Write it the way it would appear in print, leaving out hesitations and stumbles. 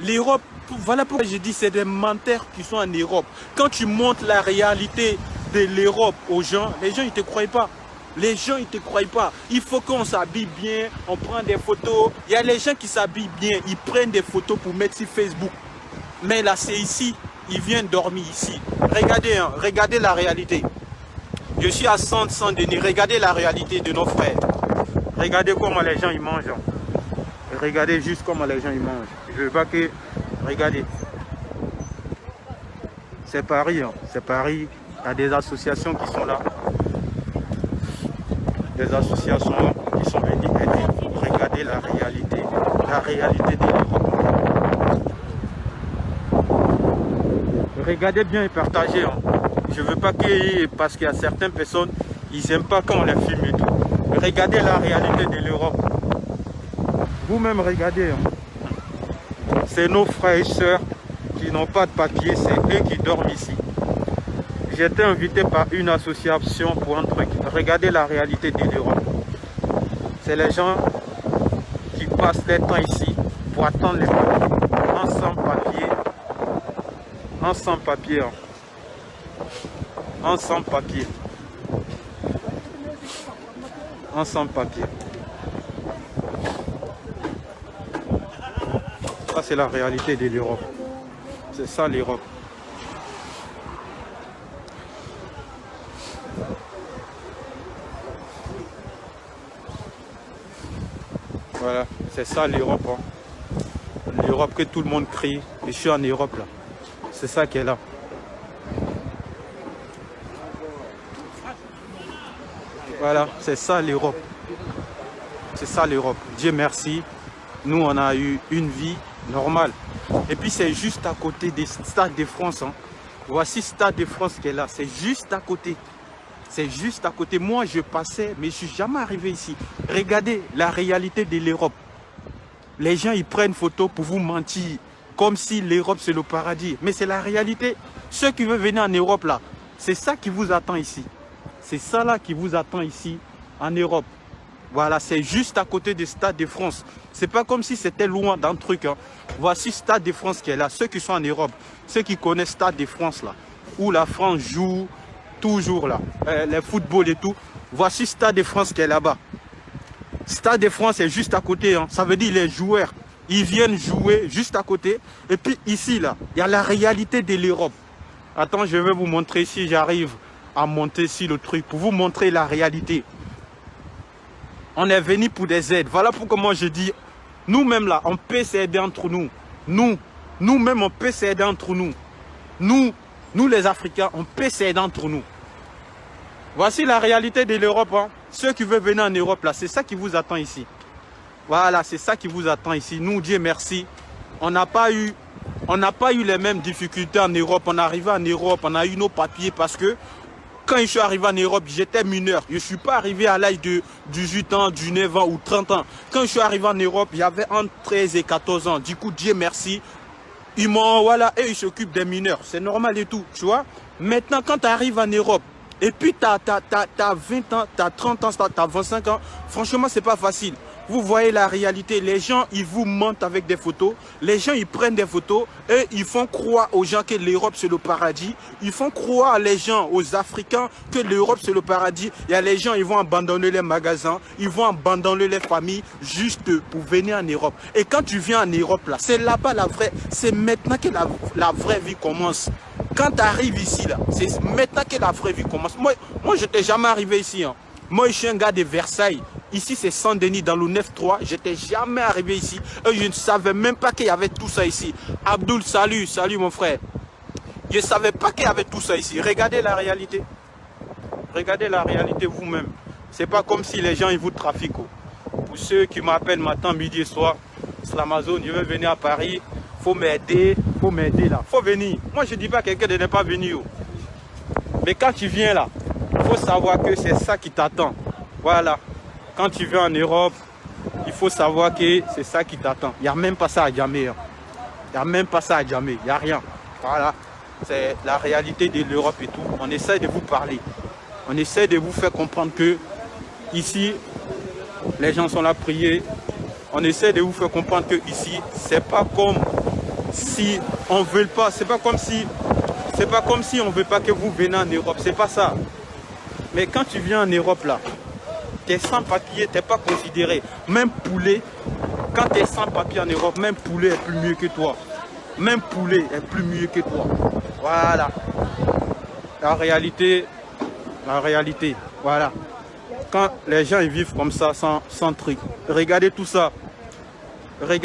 L'Europe, voilà pourquoi je dis c'est des menteurs qui sont en Europe. Quand tu montres la réalité de l'Europe aux gens, les gens ils ne te croient pas. Les gens ils ne te croient pas. Il faut qu'on s'habille bien, on prend des photos. Il y a les gens qui s'habillent bien, ils prennent des photos pour mettre sur Facebook. Mais là c'est ici, ils viennent dormir ici. Regardez, hein, regardez la réalité. Je suis à Saint-Denis, regardez la réalité de nos frères. Regardez comment les gens ils mangent. Regardez juste comment les gens ils mangent. Je veux pas que... Regardez. C'est Paris, hein. C'est Paris. Il y a des associations qui sont là. Des associations qui sont venues aider. Regardez la réalité de l'Europe. Regardez bien et partagez. Hein. Je veux pas que... Parce qu'il y a certaines personnes, ils n'aiment pas quand on les filme et tout. Regardez la réalité de l'Europe. Vous-même regardez. Hein. C'est nos frères et sœurs qui n'ont pas de papier, c'est eux qui dorment ici. J'ai été invité par une association pour un truc. Regardez la réalité de l'Europe. C'est les gens qui passent leur temps ici pour attendre les papiers. Un sans-papier. Un sans-papier. Un sans-papier. Un sans-papier. Ça, c'est la réalité de l'Europe. C'est ça l'Europe. Voilà, c'est ça l'Europe. Hein. L'Europe que tout le monde crie. Je suis en Europe là. C'est ça qui est là. Voilà, c'est ça l'Europe. C'est ça l'Europe. Dieu merci. Nous, on a eu une vie normale. Et puis, c'est juste à côté des Stade de France. Hein. Voici Stade de France qui est là. C'est juste à côté. C'est juste à côté. Moi, je passais, mais je ne suis jamais arrivé ici. Regardez la réalité de l'Europe. Les gens, ils prennent photo pour vous mentir. Comme si l'Europe, c'est le paradis. Mais c'est la réalité. Ceux qui veulent venir en Europe, là, c'est ça qui vous attend ici. C'est ça, là, qui vous attend ici, en Europe. Voilà, c'est juste à côté du Stade de France. C'est pas comme si c'était loin d'un truc. Hein. Voici Stade de France qui est là. Ceux qui sont en Europe, ceux qui connaissent Stade de France là, où la France joue toujours là, les footballs et tout. Voici Stade de France qui est là-bas. Stade de France est juste à côté. Hein. Ça veut dire les joueurs, ils viennent jouer juste à côté. Et puis ici là, il y a la réalité de l'Europe. Attends, je vais vous montrer si j'arrive à monter ici le truc pour vous montrer la réalité. On est venu pour des aides. Voilà pourquoi moi je dis, nous-mêmes là, on peut s'aider entre nous. Nous-mêmes, on peut s'aider entre nous. Nous les Africains, on peut s'aider entre nous. Voici la réalité de l'Europe. Hein. Ceux qui veulent venir en Europe là, c'est ça qui vous attend ici. Voilà, c'est ça qui vous attend ici. Nous, Dieu merci, on n'a pas eu les mêmes difficultés en Europe. On est arrivé en Europe, on a eu nos papiers parce que quand je suis arrivé en Europe, j'étais mineur. Je ne suis pas arrivé à l'âge de 18 ans, 19 ans ou 30 ans. Quand je suis arrivé en Europe, j'avais entre 13 et 14 ans. Du coup, Dieu merci. Ils m'ont, voilà, et ils s'occupent des mineurs. C'est normal et tout, tu vois. Maintenant, quand tu arrives en Europe, et puis tu as 20 ans, tu as 30 ans, tu as 25 ans, franchement, c'est pas facile. Vous voyez la réalité, les gens, ils vous mentent avec des photos. Les gens, ils prennent des photos et ils font croire aux gens que l'Europe, c'est le paradis. Ils font croire les gens, aux Africains, que l'Europe, c'est le paradis. Il y a les gens, ils vont abandonner les magasins, ils vont abandonner les familles juste pour venir en Europe. Et quand tu viens en Europe, là, c'est là-bas la vraie, c'est maintenant que la vraie vie commence. Quand tu arrives ici, là, c'est maintenant que la vraie vie commence. Moi je n'étais jamais arrivé ici. Hein. Moi, je suis un gars de Versailles. Ici, c'est Saint-Denis, dans le 9-3. Je n'étais jamais arrivé ici. Et je ne savais même pas qu'il y avait tout ça ici. Abdoul, salut mon frère. Je ne savais pas qu'il y avait tout ça ici. Regardez la réalité. Regardez la réalité vous-même. Ce n'est pas comme si les gens ils vous trafiquent. Pour ceux qui m'appellent matin, midi et soir, c'est l'Amazon, je veux venir à Paris. Faut m'aider là. Faut venir. Moi, je ne dis pas à quelqu'un de ne pas venir. Mais quand tu viens là, il faut savoir que c'est ça qui t'attend. Voilà. Quand tu viens en Europe, il faut savoir que c'est ça qui t'attend. Il n'y a même pas ça à Djamé. Il n'y a même pas ça à Djamé. Il n'y a rien. Voilà. C'est la réalité de l'Europe et tout. On essaie de vous parler. On essaie de vous faire comprendre que ici, les gens sont là à prier. On essaie de vous faire comprendre que ici, c'est pas comme si on veut pas, c'est pas comme si on veut pas que vous venez en Europe, c'est pas ça. Mais quand tu viens en Europe là, t'es sans papier, t'es pas considéré. Même poulet, quand t'es sans papier en Europe, même poulet est plus mieux que toi. Même poulet est plus mieux que toi. Voilà. La réalité, voilà. Quand les gens ils vivent comme ça, sans truc. Regardez tout ça. Regardez